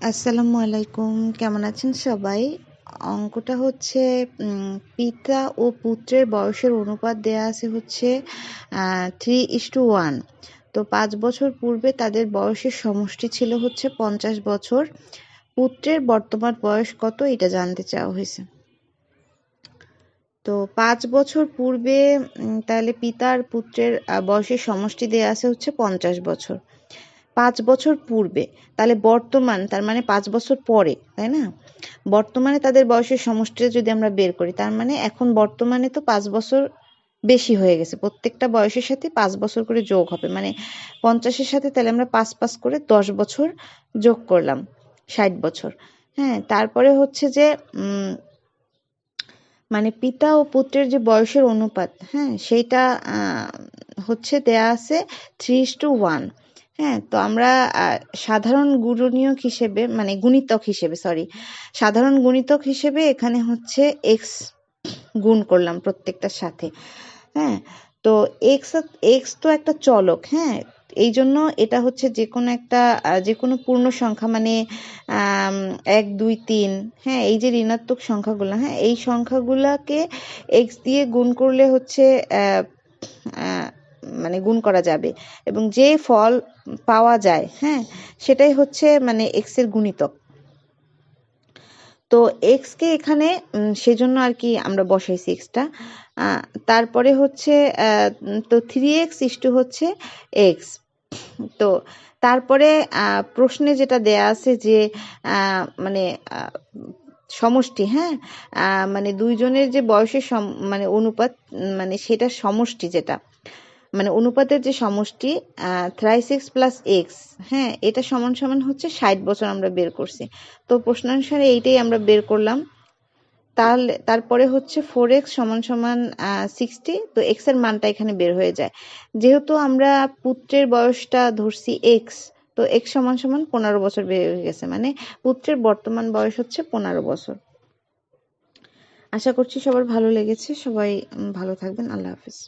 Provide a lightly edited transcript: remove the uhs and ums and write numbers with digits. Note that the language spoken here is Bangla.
আসসালামু আলাইকুম, কেমন আছেন সবাই? অঙ্কটা হচ্ছে পিতা ও পুত্রের বয়সের অনুপাত দেয়া আছে হচ্ছে 3:1। তো 5 বছর পূর্বে তাদের বয়সের সমষ্টি ছিল হচ্ছে 50 বছর। পুত্রের বর্তমান বয়স কত এটা জানতে চাওয়া হয়েছে। তো 5 বছর পূর্বে তাহলে পিতা আর পুত্রের বয়সের সমষ্টি দেয়া আছে হচ্ছে 50 বছর। 5 বছর পূর্বে, তাহলে বর্তমান তার মানে 5 বছর পরে, তাই না? বর্তমানে তাদের বয়সের সমষ্টিটা যদি আমরা বের করি, তার মানে এখন বর্তমানে তো 5 বছর বেশি হয়ে গেছে। প্রত্যেকটা বয়সের সাথে 5 বছর করে যোগ হবে। মানে 50 এর সাথে তাহলে আমরা 5 করে 10 বছর যোগ করলাম, 60 বছর। হ্যাঁ, তারপরে হচ্ছে যে মানে পিতা ও পুত্রের যে বয়সের অনুপাত, হ্যাঁ, সেইটা হচ্ছে দেয়া আছে 3:1। হ্যাঁ, তো আমরা সাধারণ গুণনীয়ক হিসেবে মানে গুণিতক হিসেবে সাধারণ গুণিতক হিসেবে এখানে হচ্ছে এক্স গুণ করলাম প্রত্যেকটার সাথে। হ্যাঁ, তো এক্স তো একটা চলক। হ্যাঁ, এই জন্য এটা হচ্ছে যে কোনো পূর্ণ সংখ্যা মানে 1 2 3, হ্যাঁ, এই যে ঋণাত্মক সংখ্যাগুলো, হ্যাঁ, এই সংখ্যাগুলাকে এক্স দিয়ে গুণ করলে হচ্ছে মানে গুণ করা যাবে এবং যে ফল পাওয়া যায়, হ্যাঁ, সেটাই হচ্ছে মানে এক্স এর গুণিতক। তো এক্স কে এখানে সেজন্য আর কি আমরা বসাইছি এক্সটা। তারপরে হচ্ছে তো 3x হচ্ছে এক্স। তো তারপরে প্রশ্নে যেটা দেয়া আছে যে মানে সমষ্টি, হ্যাঁ, মানে দুইজনের যে বয়সের মানে অনুপাত, মানে সেটা সমষ্টি যেটা মানে অনুপাতের যে সমষ্টি 3x প্লাস এক্স, হ্যাঁ, এটা সমান সমান হচ্ছে 60 বছর আমরা বের করছি। তো প্রশ্নানুসারে এইটাই আমরা বের করলাম। তাহলে তারপরে হচ্ছে 4x সমান সমান 60। তো x এর মানটা এখানে বের হয়ে যায়। যেহেতু আমরা পুত্রের বয়সটা ধরছি x, তো x সমান সমান 15 বছর বের হয়ে গেছে। মানে পুত্রের বর্তমান বয়স হচ্ছে 15 বছর। আশা করছি সবার ভালো লেগেছে। সবাই ভালো থাকবেন। আল্লাহ হাফেজ।